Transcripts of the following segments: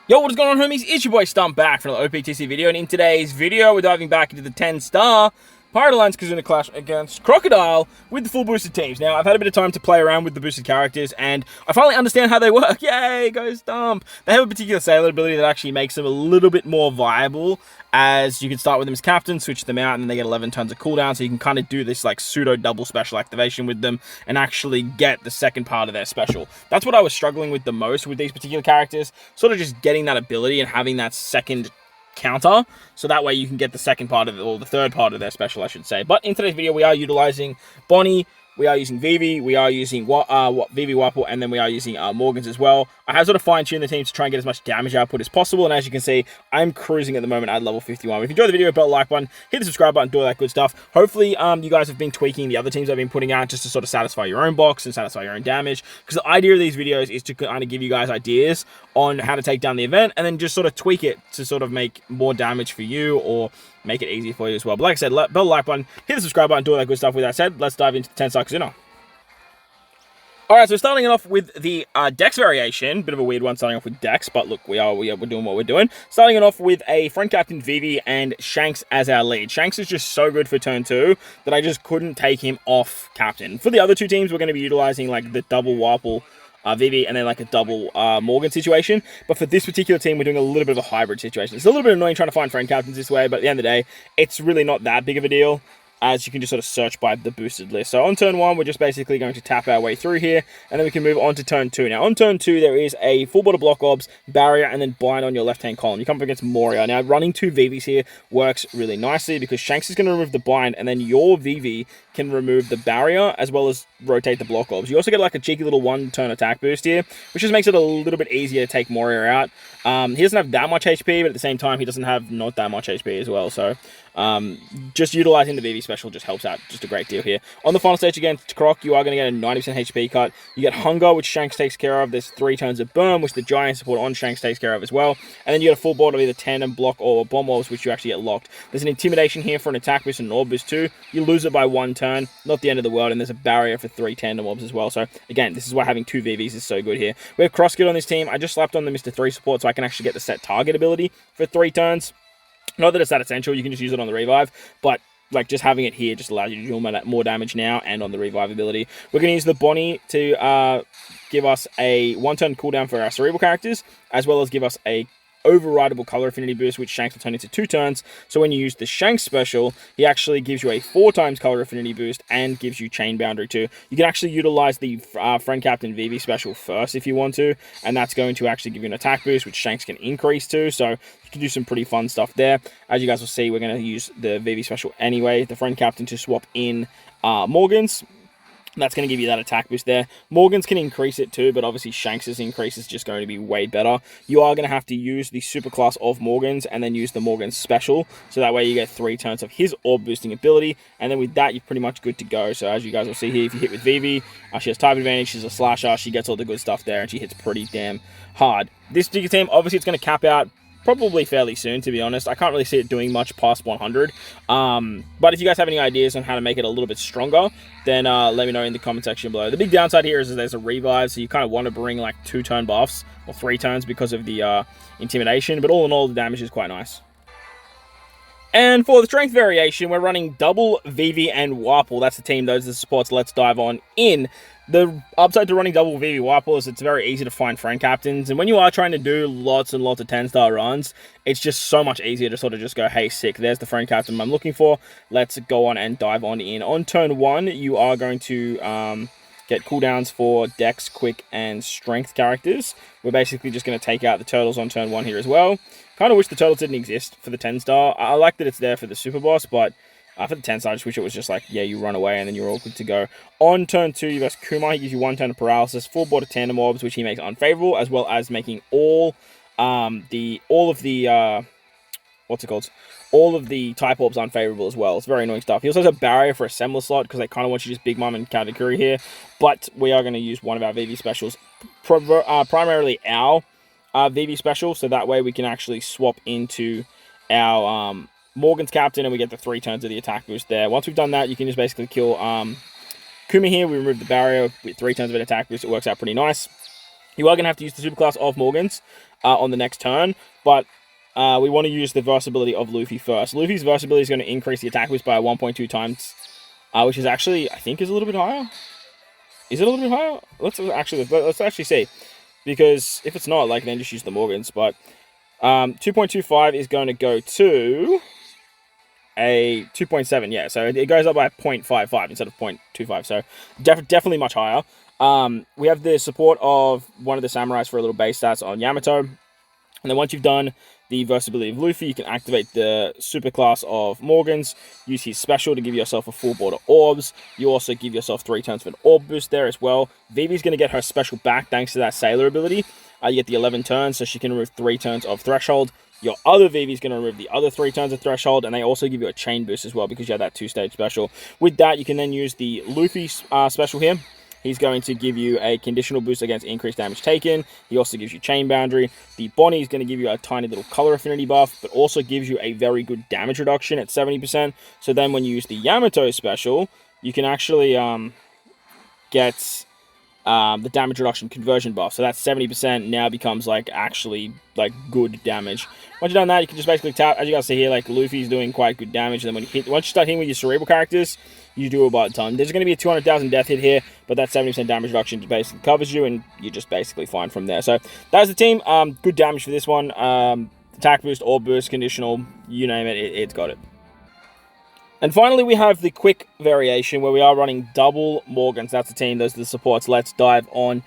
Yo, what is going on, homies? It's your boy Stump back for another OPTC video, and in today's video, we're diving back into the 10-star Pirate Alliance Kizuna clash against Crocodile with the full boosted teams. Now, I've had a bit of time to play around with the boosted characters, and I finally understand how they work. Yay, go Stump! They have a particular sailor ability that actually makes them a little bit more viable, as you can start with them as captain, switch them out, and then they get 11 tons of cooldown, so you can kind of do this like pseudo double special activation with them and actually get the second part of their special. That's what I was struggling with the most with these particular characters, sort of just getting that ability and having that second counter, so that way you can get the second part of it, or the third part of their special, I should say. But in today's video, we are utilizing Bonnie, we are using Vivi, we are using Vivi Wapple, and then we are using Morgans as well. I have sort of fine-tuned the team to try and get as much damage output as possible, and as you can see, I'm cruising at the moment at level 51. If you enjoyed the video, hit the like button, hit the subscribe button, do all that good stuff. Hopefully, you guys have been tweaking the other teams I've been putting out just to sort of satisfy your own box and satisfy your own damage, because the idea of these videos is to kind of give you guys ideas on how to take down the event, and then just sort of tweak it to sort of make more damage for you, or make it easier for you as well. But like I said, bell the like button, hit the subscribe button, do all that good stuff. With that said, let's dive into 10-star Kizuna. Alright, so starting it off with the Dex variation, bit of a weird one starting off with Dex, but look, we're doing what we're doing. Starting it off with a friend captain Vivi and Shanks as our lead. Shanks is just so good for turn 2 that I just couldn't take him off captain. For the other two teams, we're going to be utilizing like the double Warple Vivi and then like a double Morgan situation, but for this particular team, we're doing a little bit of a hybrid situation. It's a little bit annoying trying to find friend captains this way, but at the end of the day, it's really not that big of a deal, as you can just sort of search by the boosted list. So on turn 1, we're just basically going to tap our way through here, and then we can move on to turn 2. Now on turn 2, there is a full bottle block obs, barrier, and then bind on your left-hand column. You come up against Moria. Now running two Vivis here works really nicely, because Shanks is going to remove the bind, and then your Vivi can remove the barrier, as well as rotate the block obs. You also get like a cheeky little one-turn attack boost here, which just makes it a little bit easier to take Moria out. He doesn't have that much HP, but at the same time, he doesn't have not that much HP as well, so just utilizing the Vivi special just helps out just a great deal here. On the final stage against Croc, you are going to get a 90% HP cut. You get Hunger, which Shanks takes care of. There's 3 turns of Burn, which the Giant support on Shanks takes care of as well. And then you get a full board of either Tandem, Block, or Bomb Orbs, which you actually get locked. There's an Intimidation here for an attack boost and an orb boost too. You lose it by 1 turn, not the end of the world, and there's a barrier for 3 Tandem Orbs as well. So again, this is why having 2 VVs is so good here. We have Crosskit on this team. I just slapped on the Mr. 3 support so I can actually get the set target ability for 3 turns. Not that it's that essential, you can just use it on the revive, but like just having it here just allows you to do more damage now and on the revive ability. We're going to use the Bonnie to give us a 1-turn cooldown for our cerebral characters, as well as give us a overrideable color affinity boost, which Shanks will turn into 2 turns. So when you use the Shanks special, he actually gives you a 4 times color affinity boost and gives you chain boundary too. You can actually utilize the friend captain Vivi special first if you want to, and that's going to actually give you an attack boost, which Shanks can increase too. So you can do some pretty fun stuff there. As you guys will see, we're going to use the Vivi special anyway, the friend captain, to swap in Morgans. That's going to give you that attack boost there. Morgans can increase it too, but obviously Shanks' increase is just going to be way better. You are going to have to use the super class of Morgans and then use the Morgans special, so that way you get 3 turns of his orb boosting ability, and then with that, you're pretty much good to go. So as you guys will see here, if you hit with Vivi, she has type advantage, she's a slasher, she gets all the good stuff there, and she hits pretty damn hard. This particular team, obviously it's going to cap out probably fairly soon, to be honest. I can't really see it doing much past 100. But if you guys have any ideas on how to make it a little bit stronger, then let me know in the comment section below. The big downside here is that there's a revive, so you kind of want to bring like 2-turn buffs, or 3 turns because of the intimidation. But all in all, the damage is quite nice. And for the strength variation, we're running double Vivi and Warple. That's the team, those are the supports. Let's dive on in. The upside to running double Vivi Warple is it's very easy to find friend captains, and when you are trying to do lots and lots of 10-star runs, it's just so much easier to sort of just go, hey, sick, there's the friend captain I'm looking for. Let's go on and dive on in. On turn 1, you are going to get cooldowns for Dex, Quick, and Strength characters. We're basically just going to take out the Turtles on turn 1 here as well. Kind of wish the Turtles didn't exist for the 10-star. I like that it's there for the Super Boss, but for the 10-star, I just wish it was just like, yeah, you run away and then you're all good to go. On turn 2, you got Kuma. He gives you 1 turn of paralysis, 4 border tandem orbs, which he makes unfavorable, as well as making all of the type orbs unfavorable as well. It's very annoying stuff. He also has a barrier for assembler slot, because they kind of want you to just Big Mom and Katakuri here. But we are going to use one of our VV specials, primarily our VV special, so that way we can actually swap into our Morgan's captain, and we get the 3 turns of the attack boost there. Once we've done that, you can just basically kill Kuma here. We remove the barrier with 3 turns of an attack boost. It works out pretty nice. You are going to have to use the superclass of Morgans, on the next turn, but we want to use the versatility of Luffy first. Luffy's versatility is going to increase the attack boost by 1.2 times, which is actually, I think, is a little bit higher. Is it a little bit higher? Let's actually see, because if it's not, like, then just use the Morgans. But 2.25 is going to go to a 2.7, yeah. So it goes up by 0.55 instead of 0.25. So definitely much higher. We have the support of one of the samurais for a little base stats on Yamato. And then once you've done the versatility of Luffy, you can activate the super class of Morgans, use his special to give yourself a full board of orbs. You also give yourself 3 turns of an orb boost there as well. Vivi's going to get her special back thanks to that sailor ability. You get the 11 turns, so she can remove 3 turns of threshold. Your other Vivi's going to remove the other 3 turns of threshold, and they also give you a chain boost as well because you have that 2-stage special. With that, you can then use the Luffy special here. He's going to give you a conditional boost against increased damage taken. He also gives you chain boundary. The Bonnie is going to give you a tiny little color affinity buff, but also gives you a very good damage reduction at 70%. So then when you use the Yamato special, you can actually get the damage reduction conversion buff. So that 70% now becomes like actually like good damage. Once you've done that, you can just basically tap. As you guys see here, like Luffy's doing quite good damage. And then once you start hitting with your cerebral characters, you do about a ton. There's going to be a 200,000 death hit here, but that 70% damage reduction just basically covers you, and you're just basically fine from there. So that's the team. Good damage for this one. Attack boost, orb boost, conditional, you name it, it's got it. And finally, we have the quick variation where we are running double Morgans. That's the team. Those are the supports. Let's dive on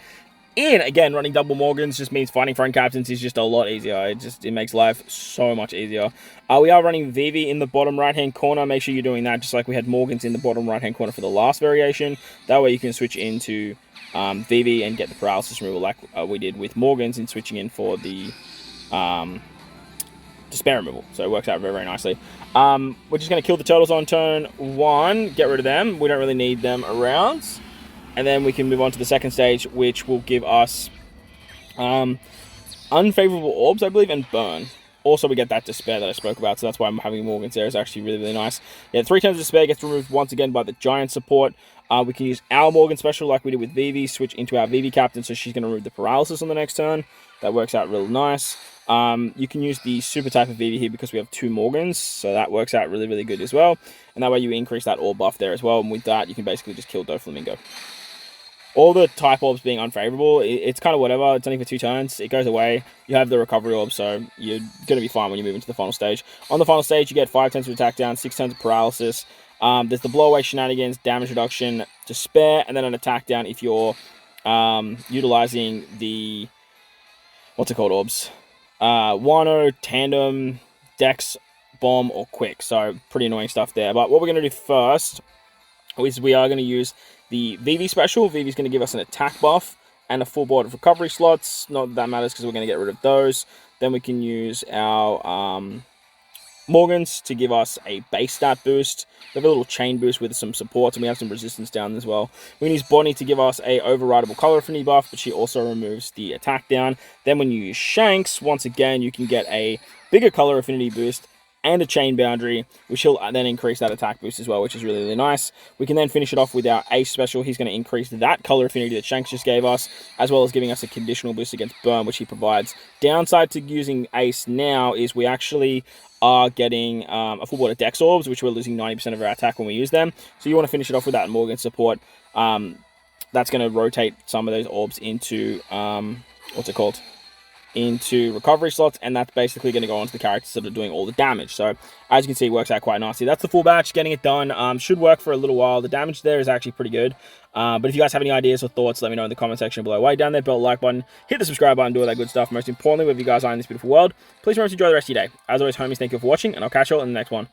in. Again, running double Morgans just means fighting friend captains is just a lot easier. It makes life so much easier. We are running Vivi in the bottom right-hand corner. Make sure you're doing that just like we had Morgans in the bottom right-hand corner for the last variation. That way you can switch into Vivi and get the paralysis removal like we did with Morgans and switching in for the despair removal. So it works out very, very nicely. We're just going to kill the turtles on turn 1. Get rid of them. We don't really need them around. And then we can move on to the second stage, which will give us unfavorable orbs, I believe, and burn. Also, we get that despair that I spoke about, so that's why I'm having Morgans there. It's actually really, really nice. Yeah, 3 turns of despair gets removed once again by the giant support. We can use our Morgan special like we did with Vivi, switch into our Vivi captain, so she's going to remove the paralysis on the next turn. That works out real nice. You can use the super type of Vivi here because we have 2 Morgans, so that works out really, really good as well. And that way you increase that orb buff there as well, and with that, you can basically just kill Doflamingo. All the type orbs being unfavorable, it's kind of whatever. It's only for 2 turns. It goes away. You have the recovery orb, so you're going to be fine when you move into the final stage. On the final stage, you get 5 turns of attack down, 6 turns of paralysis. There's the blow away shenanigans, damage reduction, despair, and then an attack down if you're utilizing the, what's it called, orbs? Wano, Tandem, Dex, Bomb, or Quick. So pretty annoying stuff there. But what we're going to do first is we are going to use the Vivi special. Vivi's going to give us an attack buff and a full board of recovery slots. Not that, that matters because we're going to get rid of those. Then we can use our Morgans to give us a base stat boost. We have a little chain boost with some supports, and we have some resistance down as well. We can use Bonnie to give us a overrideable color affinity buff, but she also removes the attack down. Then when you use Shanks, once again, you can get a bigger color affinity boost and a chain boundary, which will then increase that attack boost as well, which is really, really nice. We can then finish it off with our Ace special. He's going to increase that color affinity that Shanks just gave us, as well as giving us a conditional boost against Burn, which he provides. Downside to using Ace now is we actually are getting a full board of Dex Orbs, which we're losing 90% of our attack when we use them. So you want to finish it off with that Morgan support. That's going to rotate some of those orbs into, what's it called? Into recovery slots, and that's basically going to go onto the characters that are doing all the damage. So as you can see, it works out quite nicely. That's the full batch, getting it done. Should work for a little while. The damage there is actually pretty good. But if you guys have any ideas or thoughts, let me know in the comment section below. Way down there, bell like button, hit the subscribe button, do all that good stuff. Most importantly, wherever you guys are in this beautiful world, please remember to enjoy the rest of your day. As always, homies, thank you for watching, and I'll catch you all in the next one.